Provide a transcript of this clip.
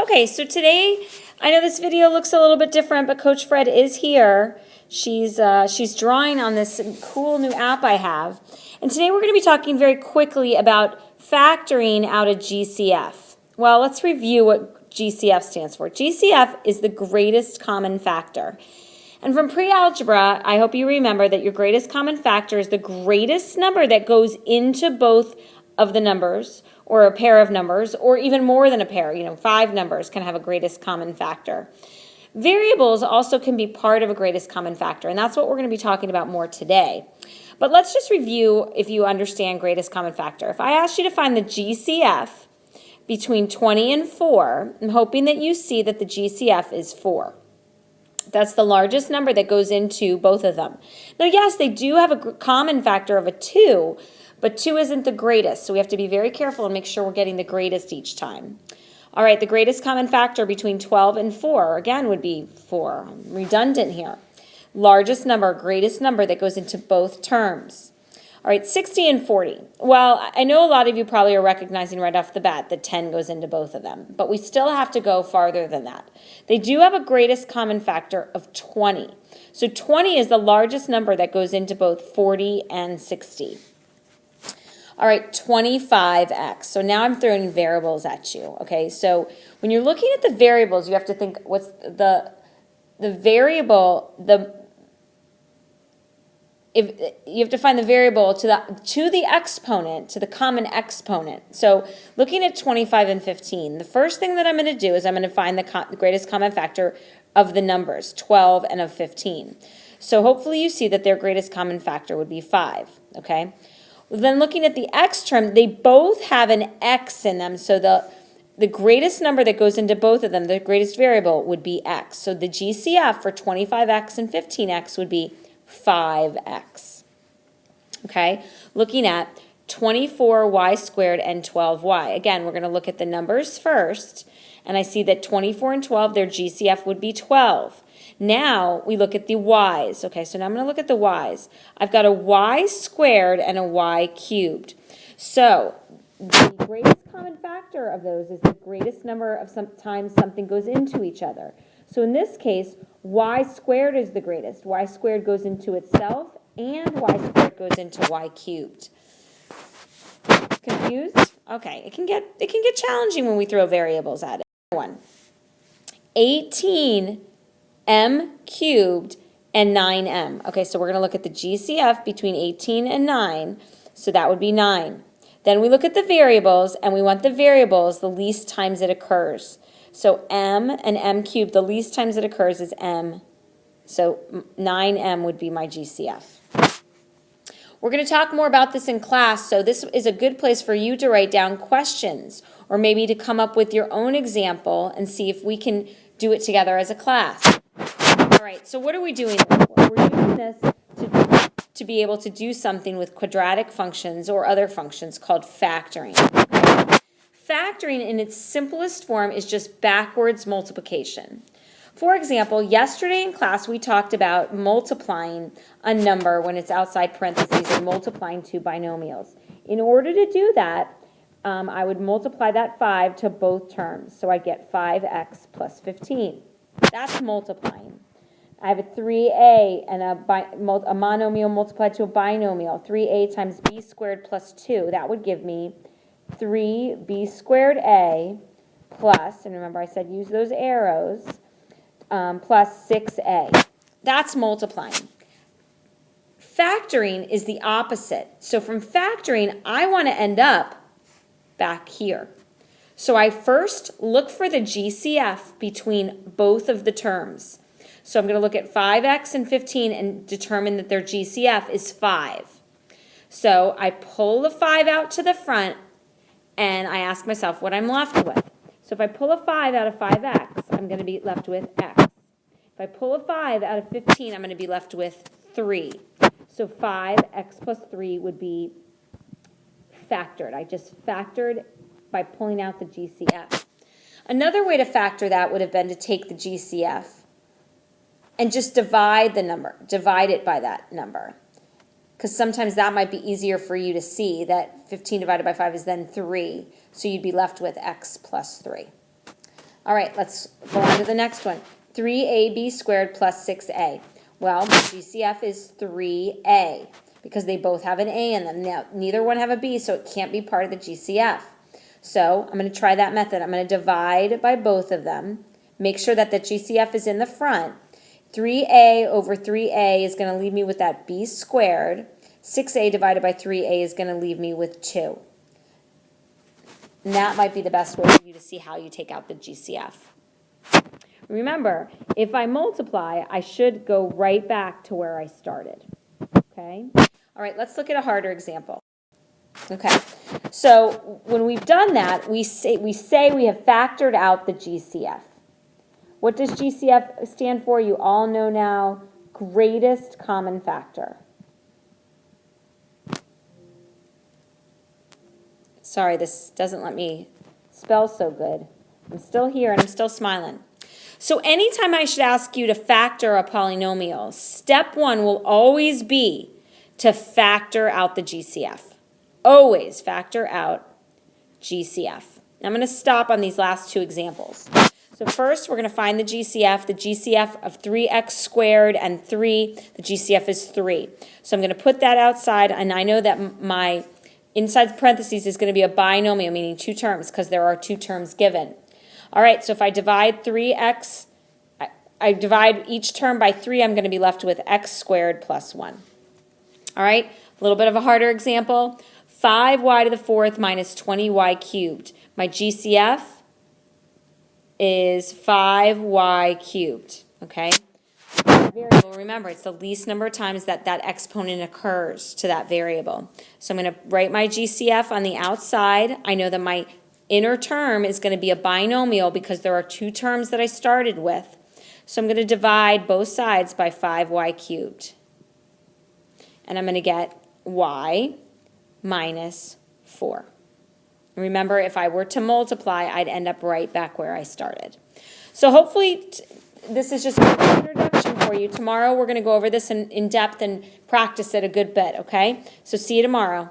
Okay, so today, I know this video looks a little bit different, but Coach Fred is here. She's drawing on this cool new app I have. And today we're going to be talking very quickly about factoring out a GCF. Well, let's review what GCF stands for. GCF is the greatest common factor. And from pre-algebra, I hope you remember that your greatest common factor is the greatest number that goes into both of the numbers, or a pair of numbers, or even more than a pair. 5 numbers can have a greatest common factor. Variables also can be part of a greatest common factor, and that's what we're going to be talking about more today. But let's just review if you understand greatest common factor. If I asked you to find the GCF between 20 and 4, I'm hoping that you see that the GCF is 4. That's the largest number that goes into both of them. Now, yes, they do have a common factor of a 2, but 2 isn't the greatest, so we have to be very careful and make sure we're getting the greatest each time. All right, the greatest common factor between 12 and 4, again, would be 4. I'm redundant here. Largest number, greatest number that goes into both terms. All right, 60 and 40. Well, I know a lot of you probably are recognizing right off the bat that 10 goes into both of them, but we still have to go farther than that. They do have a greatest common factor of 20. So 20 is the largest number that goes into both 40 and 60. All right, 25x. So now I'm throwing variables at you, okay? So when you're looking at the variables, you have to think what's the variable, if you have to find the variable to the exponent, to the common exponent. So looking at 25 and 15, the first thing that I'm going to do is I'm going to find the greatest common factor of the numbers, 12 and of 15. So hopefully you see that their greatest common factor would be 5, okay? Then looking at the x term, they both have an x in them, so the greatest number that goes into both of them, the greatest variable, would be x. So the GCF for 25x and 15x would be 5x. Okay? Looking at 24y squared and 12y. Again, we're going to look at the numbers first, and I see that 24 and 12, their GCF would be 12. Now we look at the y's. Okay, so now I'm going to look at the y's. I've got a y squared and a y cubed. So the greatest common factor of those is the greatest number of times something goes into each other. So in this case, y squared is the greatest. Y squared goes into itself, and y squared goes into y cubed. Confused? Okay, it can get challenging when we throw variables at it. 18 m cubed and 9m. Okay, so we're going to look at the GCF between 18 and 9, so that would be 9. Then we look at the variables, and we want the variables the least times it occurs. So m and m cubed, the least times it occurs is m. So 9m would be my GCF. We're going to talk more about this in class, so this is a good place for you to write down questions, or maybe to come up with your own example and see if we can do it together as a class. All right, so what are we doing this for? We're doing this to be able to do something with quadratic functions or other functions called factoring. Factoring in its simplest form is just backwards multiplication. For example, yesterday in class we talked about multiplying a number when it's outside parentheses and multiplying two binomials. In order to do that, I would multiply that 5 to both terms. So I get 5x plus 15. That's multiplying. I have a 3a and a monomial multiplied to a binomial. 3a times b squared plus 2. That would give me 3b squared a plus, and remember I said use those arrows, plus 6a. That's multiplying. Factoring is the opposite. So from factoring, I want to end up back here. So I first look for the GCF between both of the terms. So I'm going to look at 5x and 15 and determine that their GCF is 5. So I pull the 5 out to the front, and I ask myself what I'm left with. So if I pull a 5 out of 5x, I'm going to be left with x. If I pull a 5 out of 15, I'm going to be left with 3. So 5x plus 3 would be factored. I just factored by pulling out the GCF. Another way to factor that would have been to take the GCF and just divide the number, divide it by that number. Because sometimes that might be easier for you to see that 15 divided by 5 is then 3. So you'd be left with x plus 3. All right, let's go on to the next one. 3ab squared plus 6a. Well, GCF is 3a because they both have an a in them. Now, neither one have a b, so it can't be part of the GCF. So I'm going to try that method. I'm going to divide by both of them. Make sure that the GCF is in the front. 3a over 3a is going to leave me with that b squared. 6a divided by 3a is going to leave me with 2. And that might be the best way for you to see how you take out the GCF. Remember, if I multiply, I should go right back to where I started. Okay? All right, let's look at a harder example. Okay, so when we've done that, we say we have factored out the GCF. What does GCF stand for? You all know now, greatest common factor. Sorry, this doesn't let me spell so good. I'm still here and I'm still smiling. So anytime I should ask you to factor a polynomial, step one will always be to factor out the GCF. Always factor out GCF. I'm going to stop on these last two examples. So first, we're going to find the GCF. The GCF of 3x squared and 3, the GCF is 3. So I'm going to put that outside, and I know that my inside the parentheses is going to be a binomial, meaning two terms, because there are two terms given. All right, so if I divide 3x, I divide each term by 3, I'm going to be left with x squared plus 1. All right, a little bit of a harder example. 5y to the fourth minus 20y cubed. My GCF is 5y cubed, okay? Variable, remember, it's the least number of times that that exponent occurs to that variable. So I'm going to write my GCF on the outside. I know that my inner term is going to be a binomial because there are two terms that I started with. So I'm going to divide both sides by 5y cubed. And I'm going to get y minus 4. Remember, if I were to multiply, I'd end up right back where I started. So hopefully this is just an introduction for you. Tomorrow we're going to go over this in depth and practice it a good bit, okay? So see you tomorrow.